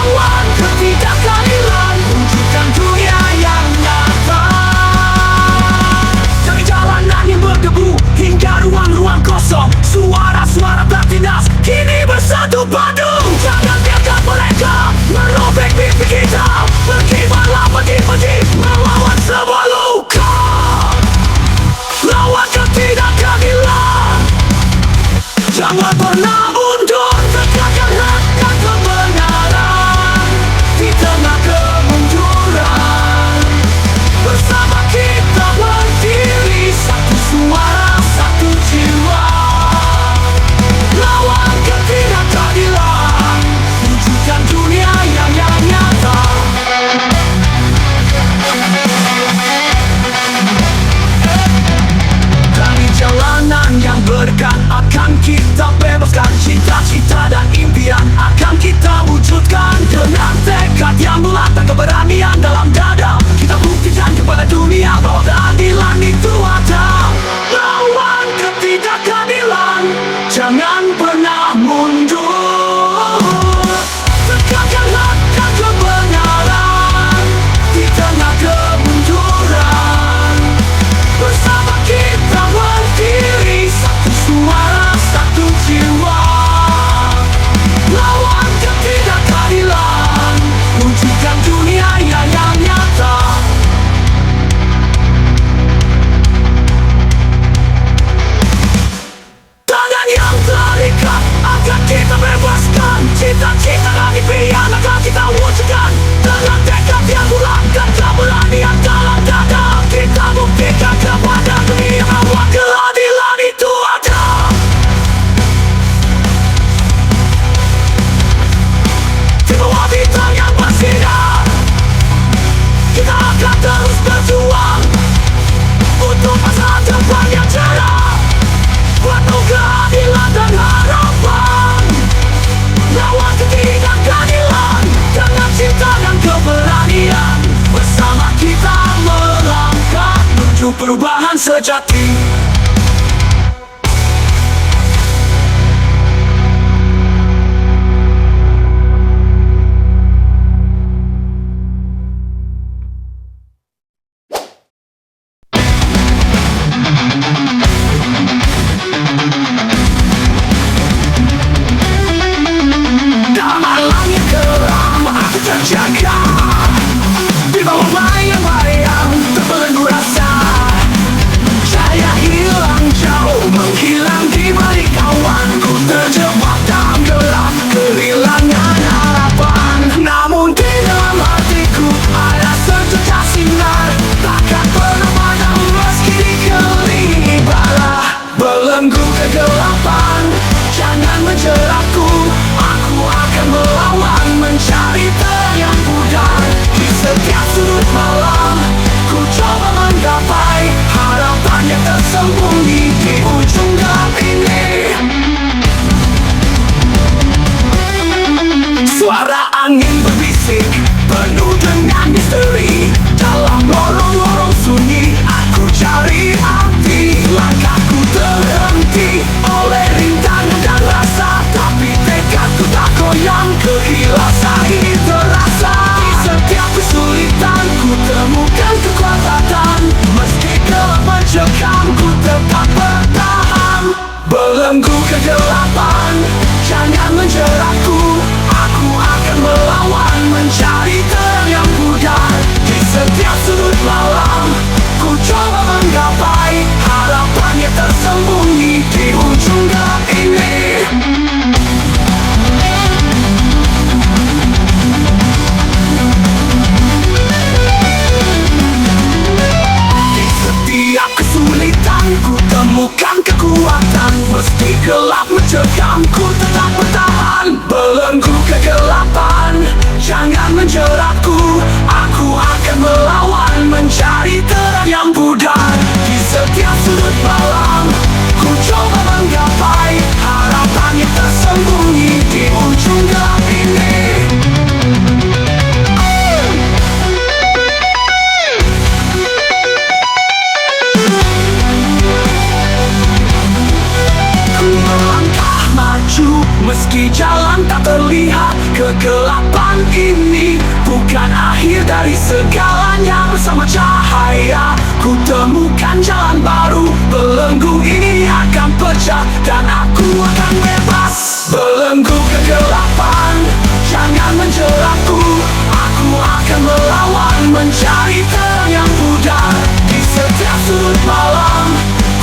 Lawan ketidakadilan, wujudkan dunia yang nyata. Dari jalanan yang berdebu hingga ruang-ruang kosong, suara-suara bertindas kini bersatu padu. Jangan biarkan mereka merobek mimpi kita. Berkibarlah pagi-pagi melawan semua luka. Lawan ketidakadilan, jangan pernah mundur. Tegakkan hak dan kebenaran di tengah kemunduran. Bersama kita berdiri, satu suara, satu jiwa. Lawan ketidakadilan, wujudkan dunia yang nyata. Dari jalanan yang berkah akan kita bebaskan. Cita-cita dan impian akan kita wujudkan. Dengan tekad yang bulat dan keberanian dalam dada, kita buktikan kepada dunia bahwa keadilan itu ada. Lawan ketidakadilan, jangan pernah mundur. Tegakkan hak dan kebenaran di tengah kemunduran. Bersama kita berdiri, satu suara, satu jiwa. Lawan ketidakadilan, wujudkan dunia yang nyata. Tangan yang terikat akan kita bebaskan. Cita-cita dan impian akan kita wujudkan. Dengan tekad yang bulat dan keberanian dalam dada, kita buktikan kepada dunia bahwa keadilan itu ada. Di bawah bintang yang bersinar, kita akan terus berjuang untuk masa depan yang cerah. Penuh keadilan dan harapan. Lawan ketidakadilan dengan cinta dan keberanian. Bersama kita melangkah menuju perubahan sejati. Dalam langit kelam aku terjaga. Di bawah bayang-bayang terbelenggu rasa. Cahaya hilang jauh, menghilang di balik awan. Ku terjebak dalam gelap, kehilangan harapan. Namun di dalam hatiku ada sejuta sinar. Takkan pernah padam meski dikelilingi bara. Belenggu kegelapan, jangan menjeratku. Aku akan melawan, mencari terang yang pudar. Di setiap sudut malam, ku coba menggapai harapan yang tersembunyi di ujung gelap ini. Suara angin berbisik, penuh dengan misteri. Dalam lorong-lorong sunyi, aku cari arti. Langkahku terhenti oleh rintangan dan rasa, tapi tekadku tak goyang, keikhlasan ini terasa. Di setiap kesulitan, ku temukan kekuatan. Meski gelap mencekam, ku tetap bertahan. Belenggu kegelapan, jangan menjeratku. Aku akan melawan, mencari terang yang pudar. Di setiap sudut malam, ku coba menggapai harapan yang tersembunyi di ujung gelap ini. Di setiap kesulitan, ku temukan kekuatan. Meski gelap mencekam, ku tetap bertahan. Belenggu kegelapan, jangan menjeratku. Aku akan melawan, mencari terang yang pudar. Di setiap sudut malam, ku coba menggapai harapan yang tersembunyi di ujung gelap ini. Ku melangkah maju, meski jalan tak terlihat. Kegelapan kegelapan ini bukan akhir dari segalanya. Bersama cahaya ku temukan jalan baru. Belenggu ini akan pecah dan aku akan bebas. Belenggu kegelapan, jangan menjeratku. Aku akan melawan, mencari terang yang pudar. Di setiap sudut malam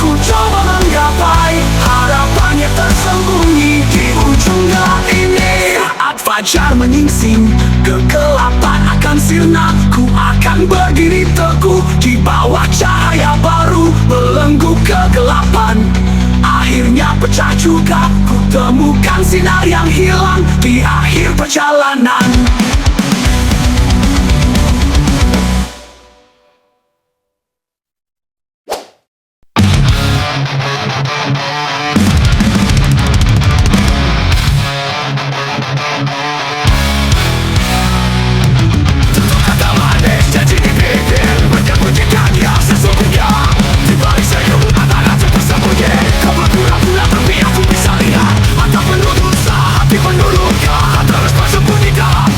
ku coba menggapai harapannya tersembunyi di ujung gelap ini. Saat fajar menyingsing, kegelapan akan sirna. Ku akan berdiri teguh di bawah cahaya baru. Belenggu kegelapan akhirnya pecah juga. Ku temukan sinar yang hilang di akhir perjalanan. Terus bersembunyi dalam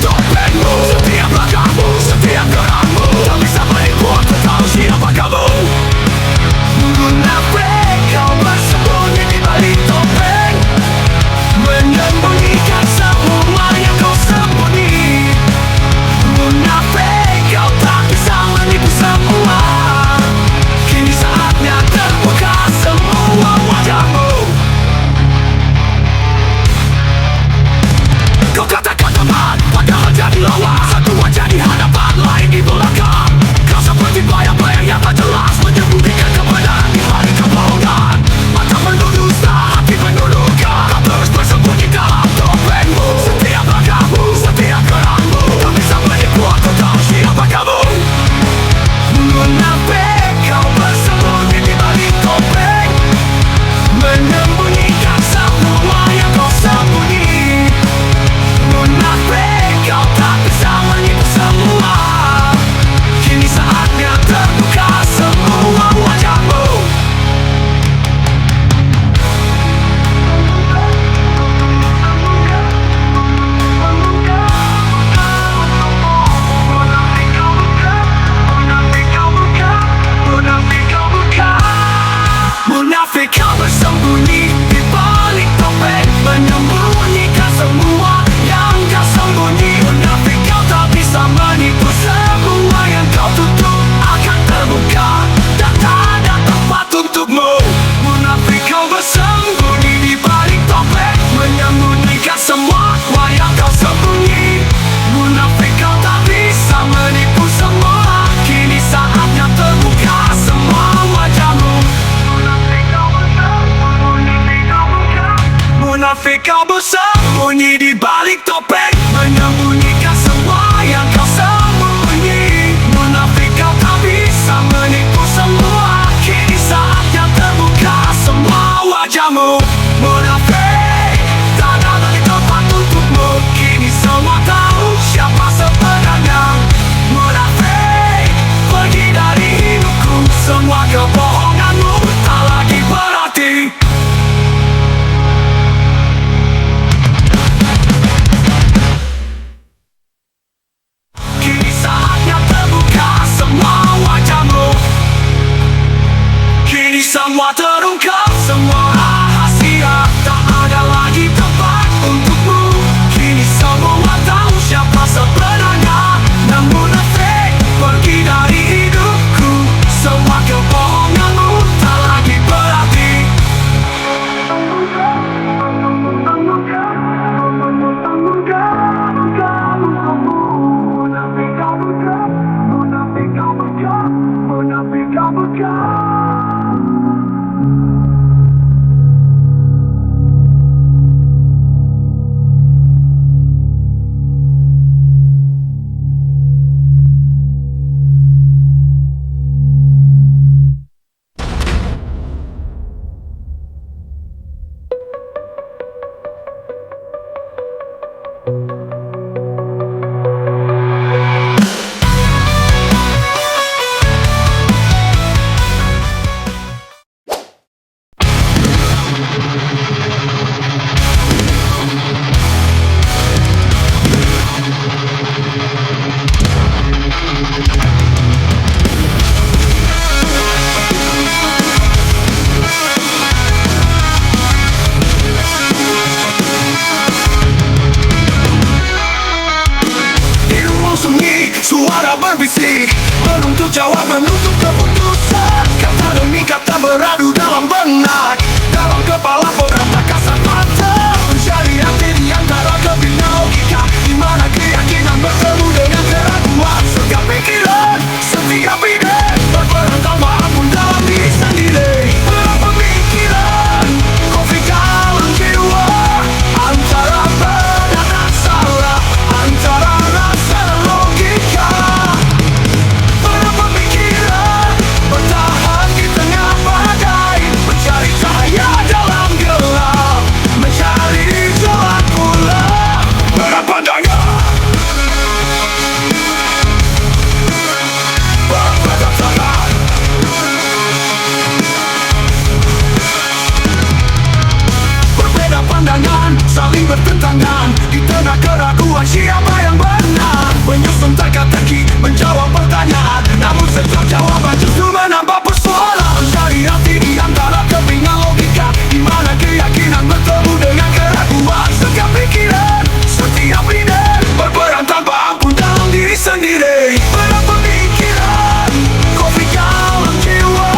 sudah berbisik, menuntut jawab, menuntut keputusan. Kata demi kata beradu dalam benak, dalam kepala beberapa kasat mata. Mencari hati di antara kebina logika, di mana keyakinan bertemu dengan keraguan. Setiap pikiran, setiap ide berperan tanpa ampun dalam diri sendiri. Perang pemikiran, konflik dalam jiwa, antara benar dan salah, antara rasa dan logika. Perang pemikiran bertahan di tengah badai, mencari cahaya dalam gelap, mencari jalan pulang. Perang pandangan, berpegang tangan, berbeda pandangan, saling bertentangan. Di tengah keraguan siapa yang benar, menyusun teka-teki, menjawab pertanyaan. Namun setiap jawaban justru menambah persoalan. Mencari hati di antara kebingungan logika, di mana keyakinan bertemu dengan keraguan. Setiap pikiran, setiap ide berperan tanpa ampun dalam diri sendiri. Perang pemikiran, konflik dalam jiwa,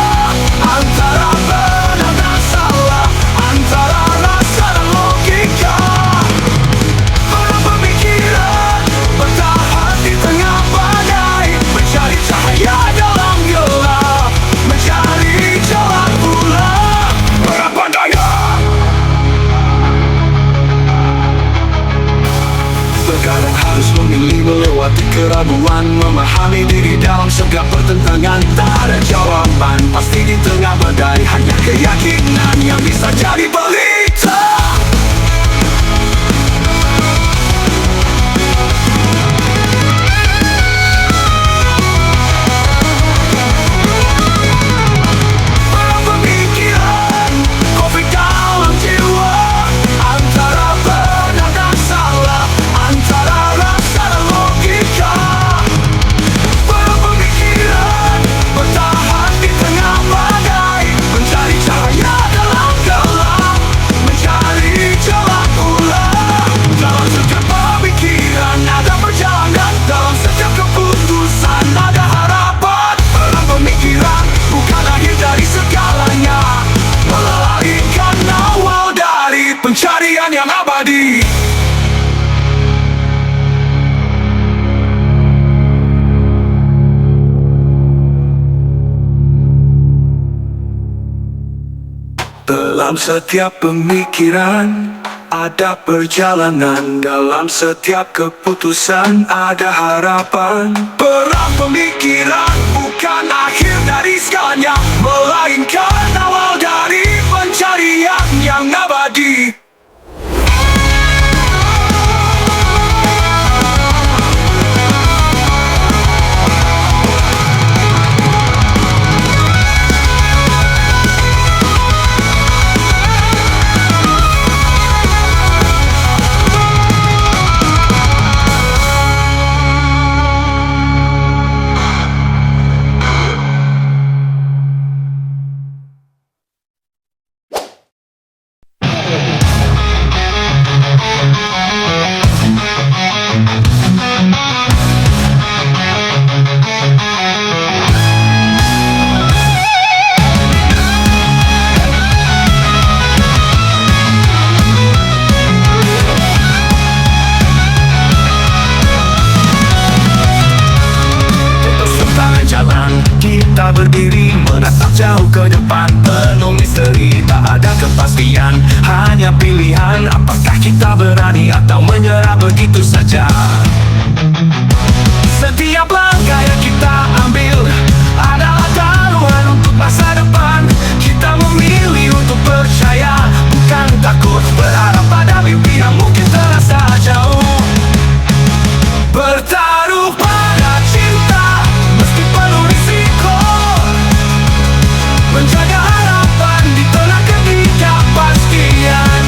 antara benar dan salah, antara rasa dan logika. Perang pemikiran bertahan di tengah badai, mencari cahaya dalam gelap, mencari jalan pulang. Perang pandangan, terkadang harus memilih melewati keraguan, memahami diri dalam segala pertentangan. Tak ada jawaban pasti di tengah badai, hanya keyakinan yang bisa jadi pelita. Perang pemikiran, konflik dalam jiwa, antara benar dan salah, antara rasa dan logika. Perang pemikiran bertahan di tengah badai, mencari cahaya dalam gelap, mencari jalan pulang. Dalam setiap pemikiran ada perjalanan, dalam setiap keputusan ada harapan. Perang pemikiran bukan akhir dari segalanya, melainkan awal dari pencarian yang abadi. Dalam setiap pemikiran ada perjalanan, dalam setiap keputusan ada harapan. Perang pemikiran bukan akhir dari segalanya, melainkan awal dari pencarian yang abadi. Kita berdiri menatap jauh ke depan, penuh misteri, tak ada kepastian, hanya pilihan. Apakah kita berani atau menyerah begitu saja? Setiap langkah yang kita ambil adalah taruhan untuk masa depan. Kita memilih untuk percaya, bukan takut, berharap pada mimpi yang mungkin terasa jauh. Bertaruh pada cinta meski penuh risiko, menjaga harapan di tengah ketidakpastian.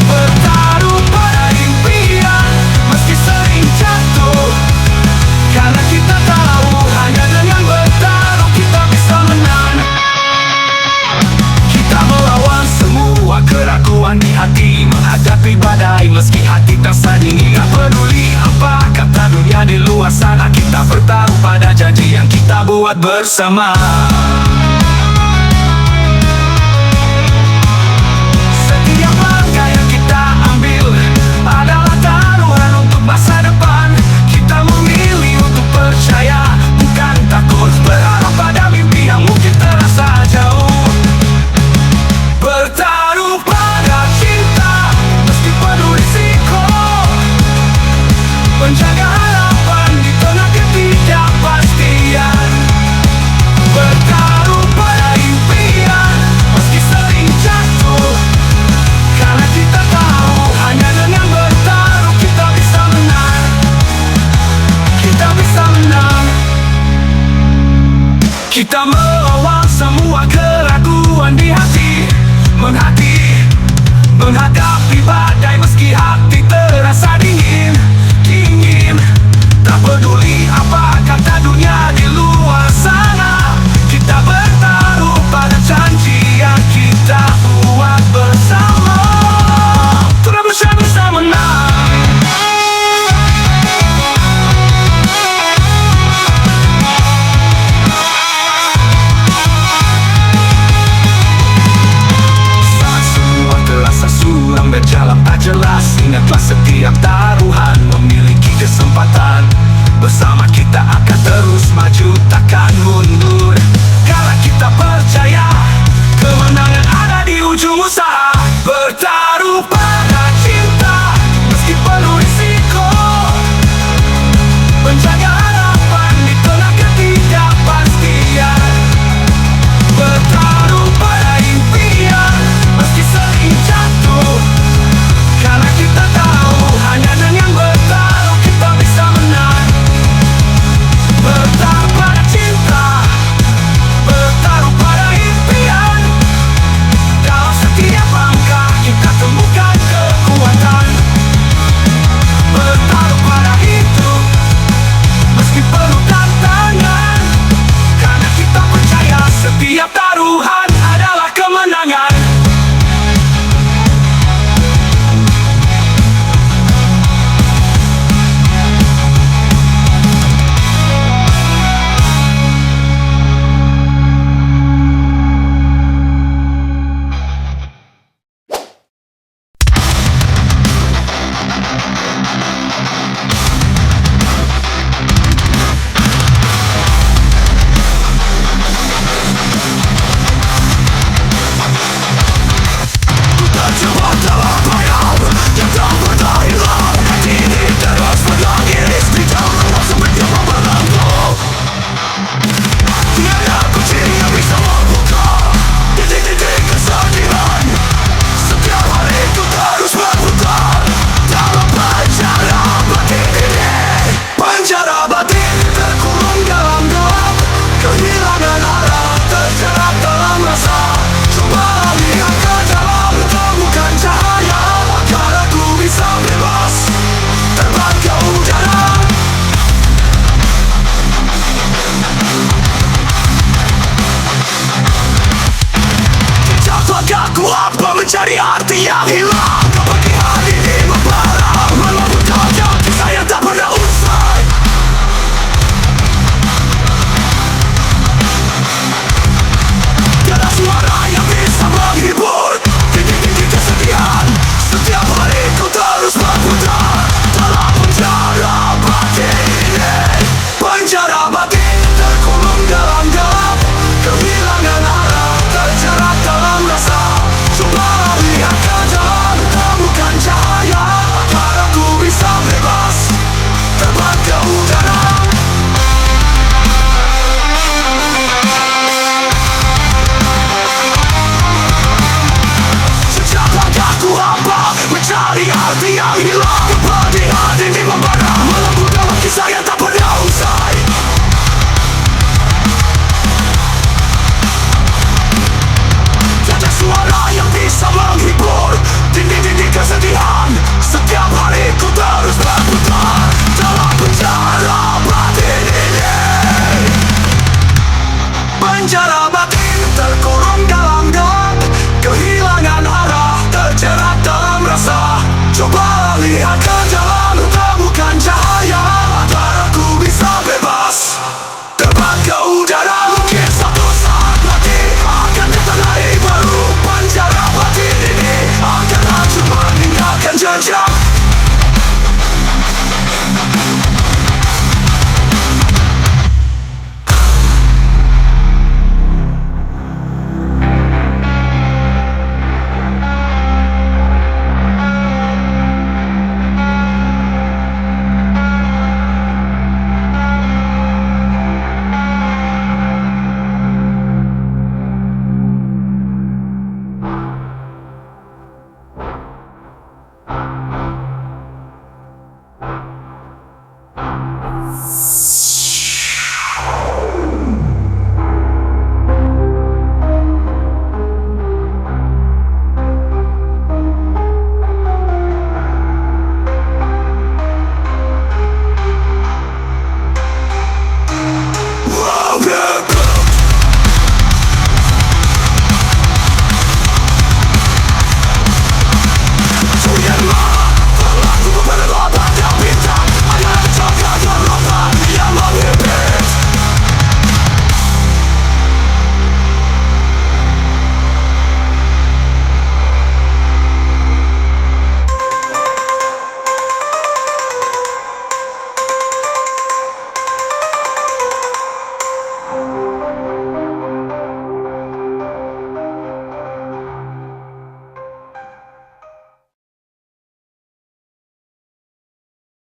Bertaruh pada impian meski sering jatuh, karena kita tahu Kita bertaruh pada janji yang kita buat bersama. Setiap langkah yang kita ambil adalah taruhan untuk masa depan. Kita memilih untuk percaya, bukan takut berharap pada mimpi yang mungkin terasa jauh. Bertaruh pada cinta meski penuh risiko, menjaga harapan di tengah ketidakpastian. Bertaruh pada impian meski sering jatuh, karena kita tahu hanya dengan bertaruh kita bisa menang. Kita bisa menang. Kita melawan semua keraguan di hati, menghadapi badai meski hati terasa dingin. Tak peduli apa kata dunia di luar sana, kita bertaruh pada janji yang kita buat bersama. Terus bisa menang. Saat semua terasa suram, berjalan tak jelas, ingatlah setiap taruhan memiliki kesempatan. Bersama kita akan terus maju, takkan mundur. Kalau kita percaya, kemenangan ada di ujung usaha.